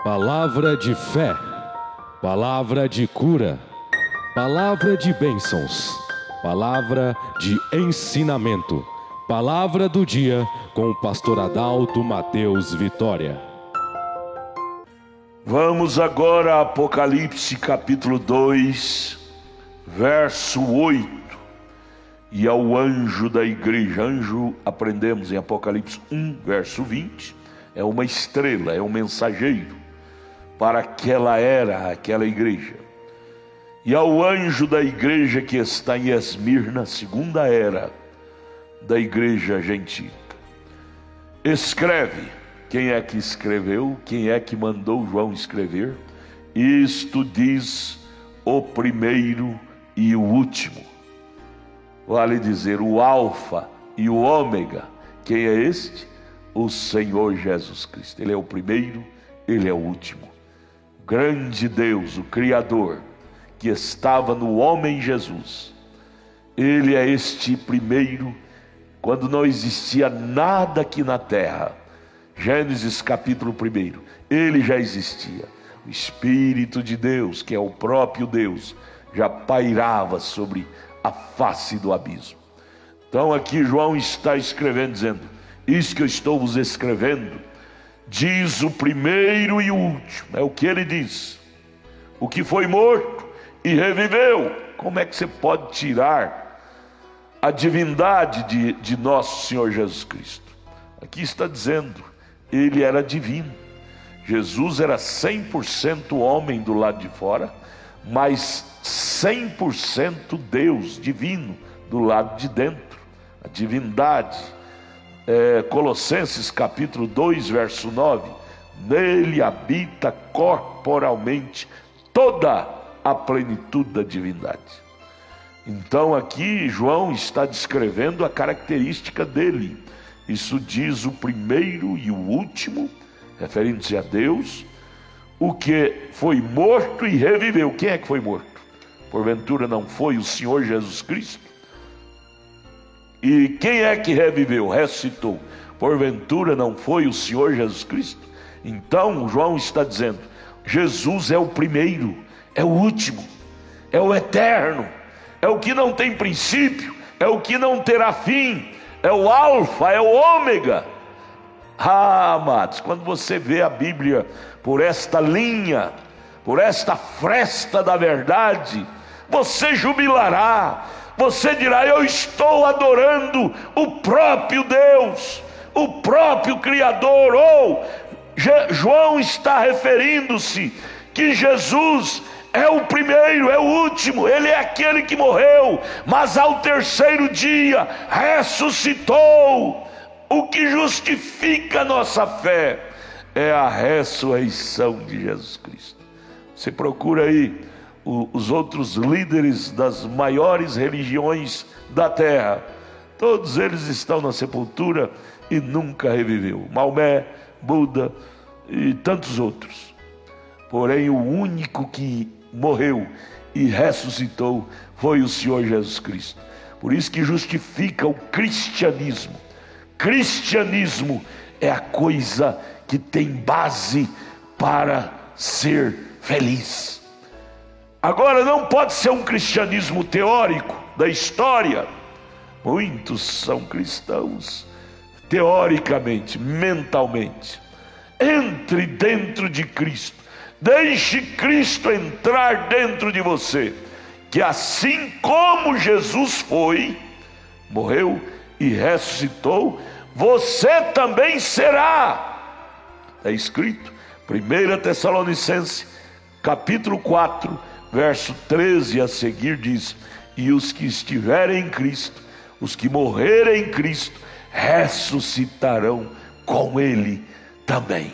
Palavra de fé, palavra de cura, palavra de bênçãos, palavra de ensinamento, palavra do dia com o pastor Adalto Mateus Vitória. Vamos agora a Apocalipse capítulo 2, verso 8. E ao anjo da igreja, anjo aprendemos em Apocalipse 1, verso 20, é uma estrela, é um mensageiro para aquela igreja. E ao anjo da igreja que está em Esmirna, segunda era da igreja gentílica, escreve. Quem é que escreveu? Quem é que mandou João escrever? Isto diz o primeiro e o último. Vale dizer, o alfa e o ômega. Quem é este? O Senhor Jesus Cristo. Ele é o primeiro, ele é o último. Grande Deus, o Criador, que estava no homem Jesus. Ele é este primeiro, quando não existia nada aqui na terra. Gênesis capítulo 1, ele já existia. O Espírito de Deus, que é o próprio Deus, já pairava sobre a face do abismo. Então aqui João está escrevendo, dizendo, isso que eu estou vos escrevendo, diz o primeiro e o último, é o que ele diz, o que foi morto e reviveu. Como é que você pode tirar a divindade de nosso Senhor Jesus Cristo? Aqui está dizendo, ele era divino. Jesus era 100% homem do lado de fora, mas 100% Deus divino do lado de dentro, a divindade. Colossenses capítulo 2, verso 9, nele habita corporalmente toda a plenitude da divindade. Então aqui João está descrevendo a característica dele. Isso diz o primeiro e o último, referindo-se a Deus, o que foi morto e reviveu. Quem é que foi morto? Porventura não foi o Senhor Jesus Cristo? E quem é que reviveu, ressuscitou? Porventura não foi o Senhor Jesus Cristo? Então João está dizendo, Jesus é o primeiro, é o último, é o eterno, é o que não tem princípio, é o que não terá fim, é o alfa, é o ômega. Amados, quando você vê a Bíblia por esta linha, por esta fresta da verdade, você jubilará, você dirá, eu estou adorando o próprio Deus, o próprio Criador. Ou João está referindo-se que Jesus é o primeiro, é o último, ele é aquele que morreu, mas ao terceiro dia ressuscitou. O que justifica a nossa fé é a ressurreição de Jesus Cristo. Você procura aí os outros líderes das maiores religiões da terra, todos eles estão na sepultura e nunca reviveu. Maomé, Buda e tantos outros. Porém o único que morreu e ressuscitou foi o Senhor Jesus Cristo. Por isso que justifica o cristianismo. Cristianismo é a coisa que tem base para ser feliz. Agora não pode ser um cristianismo teórico da história. Muitos são cristãos teoricamente, mentalmente. Entre dentro de Cristo. Deixe Cristo entrar dentro de você, que assim como Jesus foi, morreu e ressuscitou, você também será. É escrito, 1 Tessalonicenses capítulo 4, verso 13 a seguir diz, e os que estiverem em Cristo, os que morrerem em Cristo, ressuscitarão com Ele também.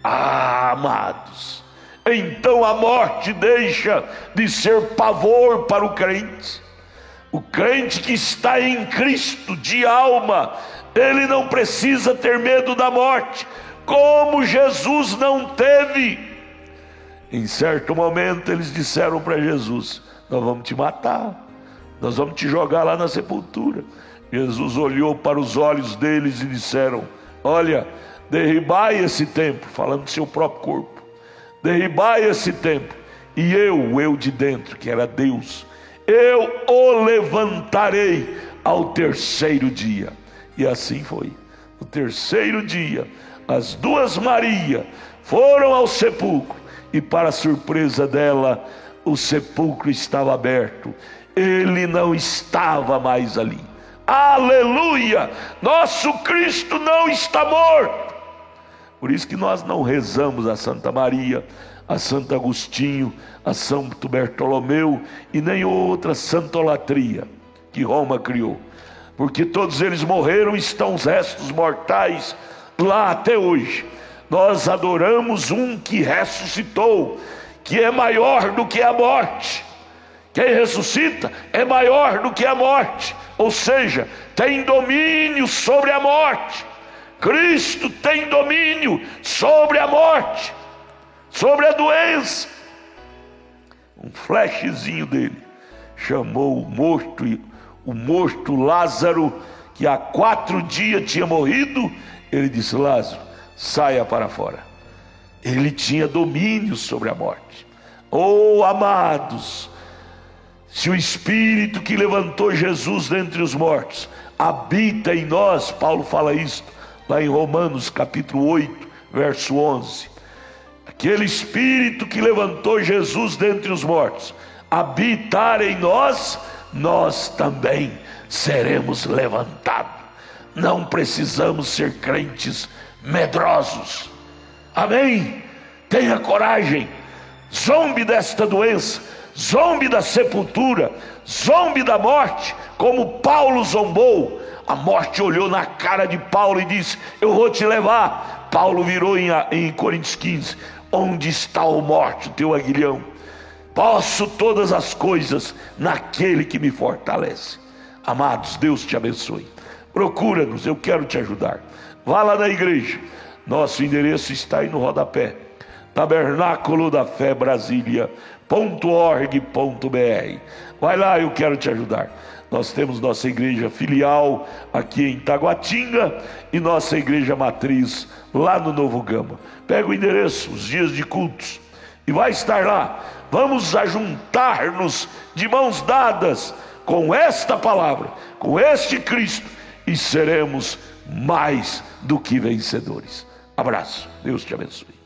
Amados, então a morte deixa de ser pavor para o crente. O crente que está em Cristo de alma, ele não precisa ter medo da morte, como Jesus não teve. Em certo momento eles disseram para Jesus, nós vamos te matar, nós vamos te jogar lá na sepultura. Jesus olhou para os olhos deles e disseram, olha, derribai esse templo, falando do seu próprio corpo, derribai esse templo, e eu, o eu de dentro, que era Deus, eu o levantarei ao terceiro dia. E assim foi. No terceiro dia, as duas Marias foram ao sepulcro, e para surpresa dela, o sepulcro estava aberto, ele não estava mais ali. Aleluia! Nosso Cristo não está morto. Por isso que nós não rezamos a Santa Maria, a Santo Agostinho, a Santo Bartolomeu e nem outra santolatria que Roma criou, porque todos eles morreram e estão os restos mortais lá até hoje. Nós adoramos um que ressuscitou, que é maior do que a morte. Quem ressuscita é maior do que a morte, ou seja, tem domínio sobre a morte. Cristo tem domínio sobre a morte, sobre a doença. Um flashzinho dele chamou o morto Lázaro, que há 4 dias tinha morrido. Ele disse: Lázaro, saia para fora. Ele tinha domínio sobre a morte. Oh, amados, se o Espírito que levantou Jesus dentre os mortos habita em nós, Paulo fala isso lá em Romanos capítulo 8, verso 11. Aquele Espírito que levantou Jesus dentre os mortos habitar em nós, nós também seremos levantados. Não precisamos ser crentes medrosos. Amém? Tenha coragem. Zombe desta doença, zombe da sepultura, zombe da morte, como Paulo zombou. A morte olhou na cara de Paulo e disse: eu vou te levar. Paulo virou em Coríntios 15: onde está, ó morte, o teu aguilhão? Posso todas as coisas naquele que me fortalece. Amados, Deus te abençoe. Procura-nos, eu quero te ajudar. Vá lá na igreja, nosso endereço está aí no rodapé: Tabernáculo da Fé Brasília.org.br. Vai lá, eu quero te ajudar. Nós temos nossa igreja filial aqui em Taguatinga e nossa igreja matriz lá no Novo Gama. Pega o endereço, os dias de cultos, e vai estar lá. Vamos ajuntar-nos de mãos dadas com esta palavra, com este Cristo, e seremos mais do que vencedores. Abraço, Deus te abençoe.